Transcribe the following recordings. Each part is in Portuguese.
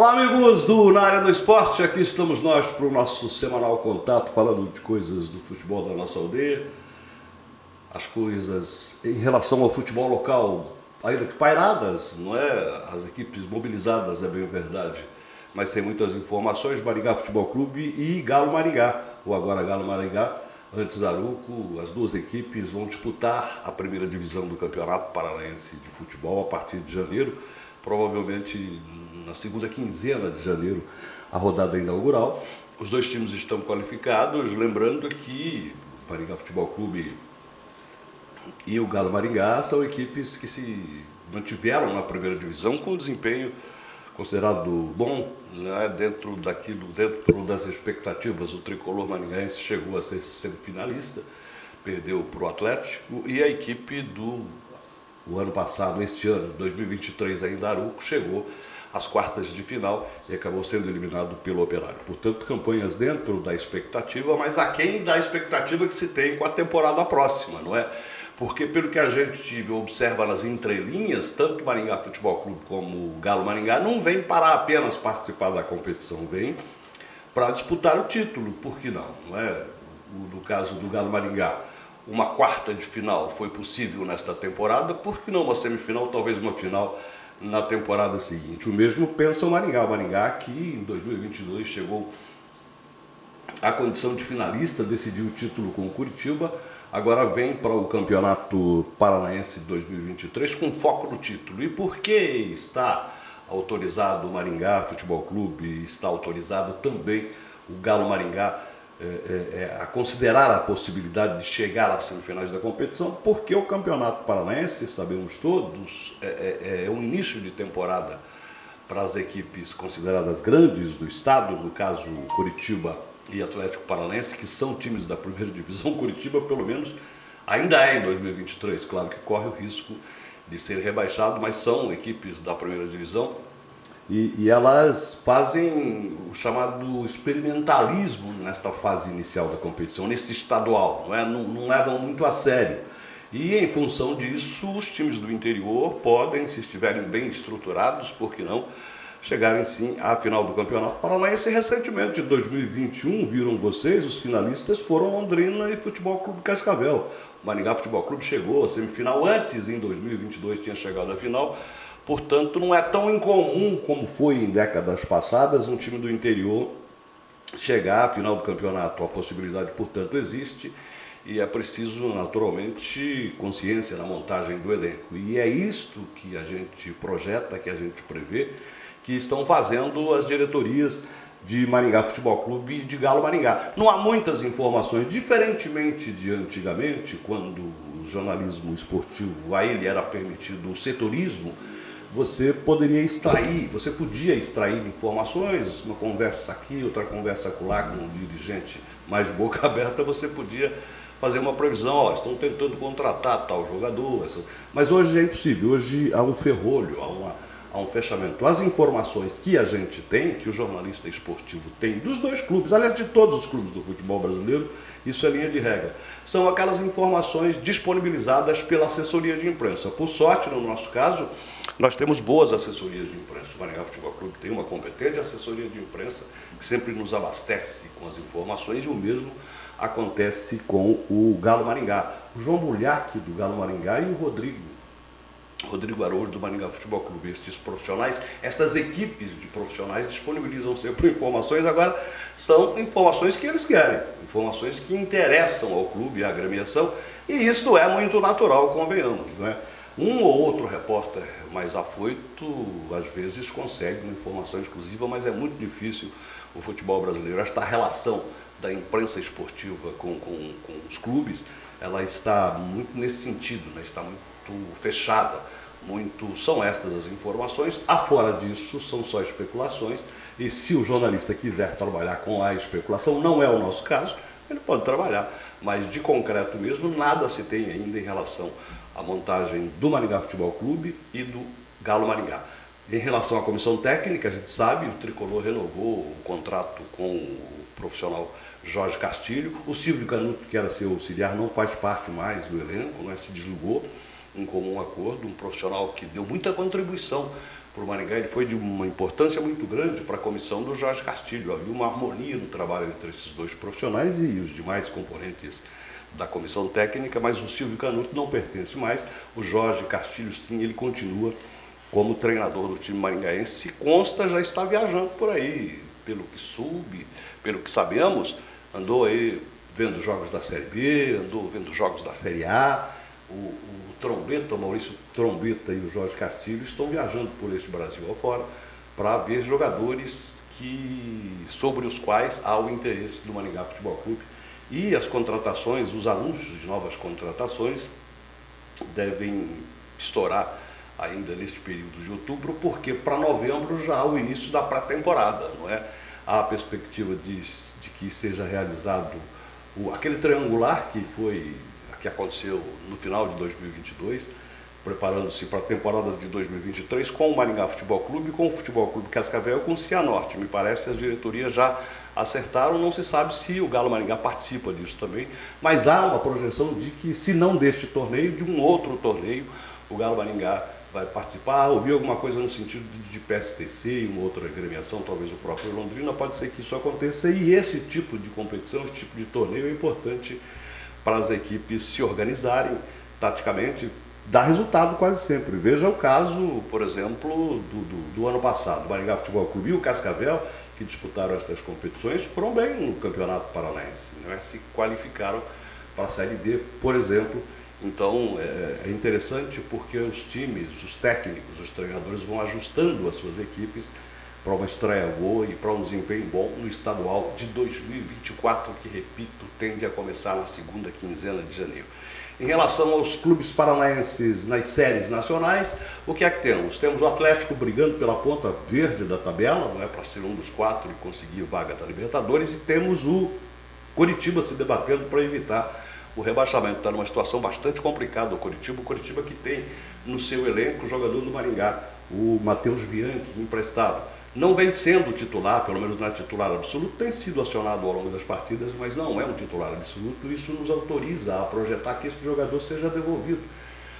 Olá, amigos do Na Área do Esporte, aqui estamos nós para o nosso semanal contato, falando de coisas do futebol da nossa aldeia, as coisas em relação ao futebol local, ainda que pairadas, não é? As equipes mobilizadas, é bem verdade, mas sem muitas informações. Maringá Futebol Clube e Galo Maringá, ou agora Galo Maringá, antes Aruco. As duas equipes vão disputar a primeira divisão do Campeonato Paranaense de Futebol a partir de janeiro, provavelmente na segunda quinzena de janeiro, a rodada inaugural. Os dois times estão qualificados, lembrando que o Maringá Futebol Clube e o Galo Maringá são equipes que se mantiveram na primeira divisão com desempenho considerado bom, né? Dentro das expectativas. O tricolor maringaense chegou a ser semifinalista, perdeu para o Atlético, e a equipe o ano passado, este ano, 2023, ainda Aruco, chegou às quartas de final e acabou sendo eliminado pelo Operário. Portanto, campanhas dentro da expectativa, mas aquém da expectativa que se tem com a temporada próxima, não é? Porque, pelo que a gente observa nas entrelinhas, tanto o Maringá Futebol Clube como o Galo Maringá não vem para apenas participar da competição, vem para disputar o título, por que não? Não é? No caso do Galo Maringá, uma quarta de final foi possível nesta temporada, por que não uma semifinal, talvez uma final na temporada seguinte? O mesmo pensa o Maringá que em 2022 chegou à condição de finalista, decidiu o título com o Curitiba, agora vem para o Campeonato Paranaense de 2023 com foco no título. E por que está autorizado o Maringá Futebol Clube, está autorizado também o Galo Maringá a considerar a possibilidade de chegar às semifinais da competição? Porque o Campeonato Paranaense, sabemos todos, é um início de temporada para as equipes consideradas grandes do estado, no caso Curitiba e Atlético Paranaense, que são times da primeira divisão. Curitiba, pelo menos, ainda é em 2023, claro que corre o risco de ser rebaixado, mas são equipes da primeira divisão e elas fazem o chamado experimentalismo nesta fase inicial da competição, nesse estadual, não levam muito a sério. E em função disso, os times do interior podem, se estiverem bem estruturados, por que não, chegarem sim à final do Campeonato Paranaense. Recentemente, em 2021, viram vocês, os finalistas foram Londrina e Futebol Clube Cascavel. O Maringá Futebol Clube chegou à semifinal, antes em 2022 tinha chegado à final. Portanto, não é tão incomum como foi em décadas passadas um time do interior chegar à final do campeonato. A possibilidade, portanto, existe e é preciso, naturalmente, consciência na montagem do elenco. E é isto que a gente projeta, que a gente prevê, que estão fazendo as diretorias de Maringá Futebol Clube e de Galo Maringá. Não há muitas informações, diferentemente de antigamente, quando o jornalismo esportivo, a ele era permitido o setorismo. Você podia extrair informações, uma conversa aqui, outra conversa acolá com um dirigente mais boca aberta, você podia fazer uma previsão, estão tentando contratar tal jogador, mas hoje é impossível, hoje há um ferrolho, há um fechamento. As informações que a gente tem, que o jornalista esportivo tem dos dois clubes, aliás de todos os clubes do futebol brasileiro, isso é linha de regra, são aquelas informações disponibilizadas pela assessoria de imprensa. Por sorte, no nosso caso, nós temos boas assessorias de imprensa. O Maringá Futebol Clube tem uma competente assessoria de imprensa que sempre nos abastece com as informações, e o mesmo acontece com o Galo Maringá. O João Bulhac, do Galo Maringá, e o Rodrigo Araújo, do Maringá Futebol Clube. Estes profissionais, estas equipes de profissionais disponibilizam sempre informações. Agora, são informações que eles querem, informações que interessam ao clube e à agremiação, e isto é muito natural, convenhamos, não é? Um ou outro repórter mais afoito, às vezes, consegue uma informação exclusiva, mas é muito difícil o futebol brasileiro. Esta relação da imprensa esportiva com os clubes, ela está muito nesse sentido, né? Está muito fechada, são estas as informações. Afora disso, são só especulações, e se o jornalista quiser trabalhar com a especulação, não é o nosso caso, ele pode trabalhar, mas de concreto mesmo, nada se tem ainda em relação à montagem do Maringá Futebol Clube e do Galo Maringá. Em relação à comissão técnica, a gente sabe, o tricolor renovou o contrato com o profissional Jorge Castilho. O Silvio Canuto, que era seu auxiliar, não faz parte mais do elenco, se desligou em comum acordo, um profissional que deu muita contribuição para o Maringá, ele foi de uma importância muito grande para a comissão do Jorge Castilho. Havia uma harmonia no trabalho entre esses dois profissionais e os demais componentes da comissão técnica, mas o Silvio Canuto não pertence mais. O Jorge Castilho, sim, ele continua como treinador do time maringaense. Se consta, já está viajando por aí, pelo que soube, pelo que sabemos, andou aí vendo jogos da Série B, andou vendo jogos da Série A. O Trombeta, o Maurício Trombeta e o Jorge Castilho estão viajando por este Brasil afora para ver jogadores sobre os quais há o interesse do Maringá Futebol Clube. E as contratações, os anúncios de novas contratações devem estourar ainda neste período de outubro, porque para novembro já há o início da pré-temporada, não é? Há a perspectiva de que seja realizado aquele triangular que aconteceu no final de 2022, preparando-se para a temporada de 2023 com o Maringá Futebol Clube, com o Futebol Clube Cascavel e com o Cianorte. Me parece que as diretorias já acertaram, não se sabe se o Galo Maringá participa disso também, mas há uma projeção de que, se não deste torneio, de um outro torneio, o Galo Maringá vai participar. Ouvi alguma coisa no sentido de PSTC e uma outra agremiação, talvez o próprio Londrina, pode ser que isso aconteça, e esse tipo de competição, esse tipo de torneio é importante para as equipes se organizarem taticamente, dá resultado quase sempre. Veja o caso, por exemplo, do ano passado. O Maringá Futebol Clube e o Cascavel, que disputaram estas competições, foram bem no Campeonato Paranaense, né? Se qualificaram para a Série D, por exemplo. Então é interessante porque os times, os técnicos, os treinadores vão ajustando as suas equipes para uma estreia boa e para um desempenho bom no estadual de 2024, que, repito, tende a começar na segunda quinzena de janeiro. Em relação aos clubes paranaenses nas séries nacionais, o que é que temos? Temos o Atlético brigando pela ponta verde da tabela, não é, para ser um dos 4 e conseguir vaga da Libertadores, e temos o Coritiba se debatendo para evitar o rebaixamento. Está numa situação bastante complicada o Coritiba que tem no seu elenco o jogador do Maringá, o Matheus Bianchi, emprestado. Não vem sendo titular, pelo menos não é titular absoluto, tem sido acionado ao longo das partidas, mas não é um titular absoluto. Isso nos autoriza a projetar que esse jogador seja devolvido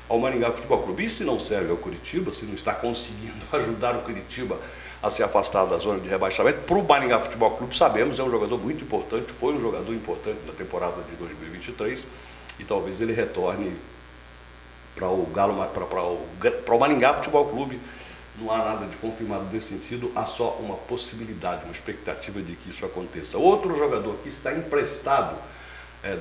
ao Maringá Futebol Clube. E se não serve ao Coritiba, se não está conseguindo ajudar o Coritiba a se afastar da zona de rebaixamento, para o Maringá Futebol Clube, sabemos, é um jogador muito importante, foi um jogador importante na temporada de 2023, e talvez ele retorne para o Maringá Futebol Clube. Não há nada de confirmado nesse sentido, há só uma possibilidade, uma expectativa de que isso aconteça. Outro jogador que está emprestado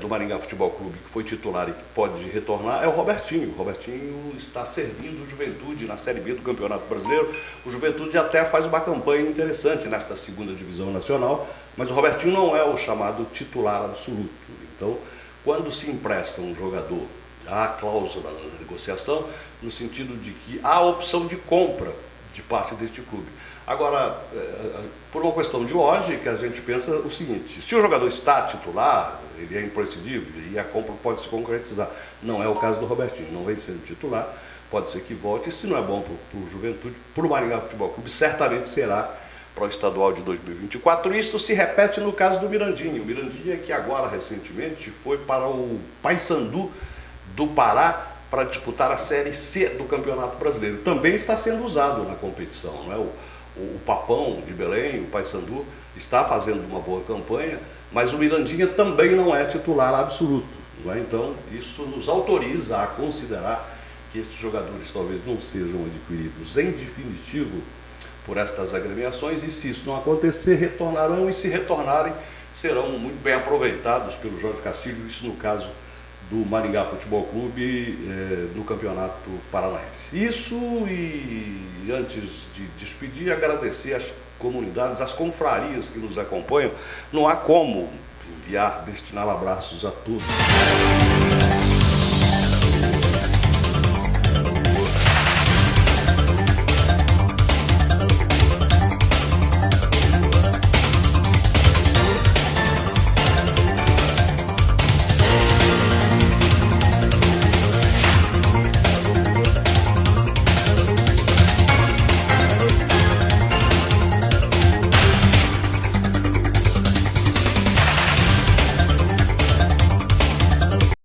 do Maringá Futebol Clube, que foi titular e que pode retornar, é o Robertinho. O Robertinho está servindo o Juventude na Série B do Campeonato Brasileiro. O Juventude até faz uma campanha interessante nesta segunda divisão nacional, mas o Robertinho não é o chamado titular absoluto. Então, quando se empresta um jogador, há cláusula na negociação, no sentido de que há opção de compra de parte deste clube. Agora, por uma questão de lógica, a gente pensa o seguinte: se o jogador está titular, ele é imprescindível e a compra pode se concretizar. Não é o caso do Robertinho, não vem sendo titular, pode ser que volte, e se não é bom para o Juventude, para o Maringá Futebol Clube, certamente será para o estadual de 2024. Isto se repete no caso do Mirandinha. O Mirandinha, que agora recentemente foi para o Paysandu do Pará para disputar a Série C do Campeonato Brasileiro. Também está sendo usado na competição, não é? O Papão de Belém, o Paysandu, está fazendo uma boa campanha, mas o Mirandinha também não é titular absoluto, não é? Então, isso nos autoriza a considerar que estes jogadores talvez não sejam adquiridos em definitivo por estas agremiações, e se isso não acontecer, retornarão, e se retornarem, serão muito bem aproveitados pelo Jorge Castilho, isso no caso do Maringá Futebol Clube no Campeonato Paranaense. Isso, e antes de despedir, agradecer às comunidades, às confrarias que nos acompanham. Não há como destinar abraços a todos.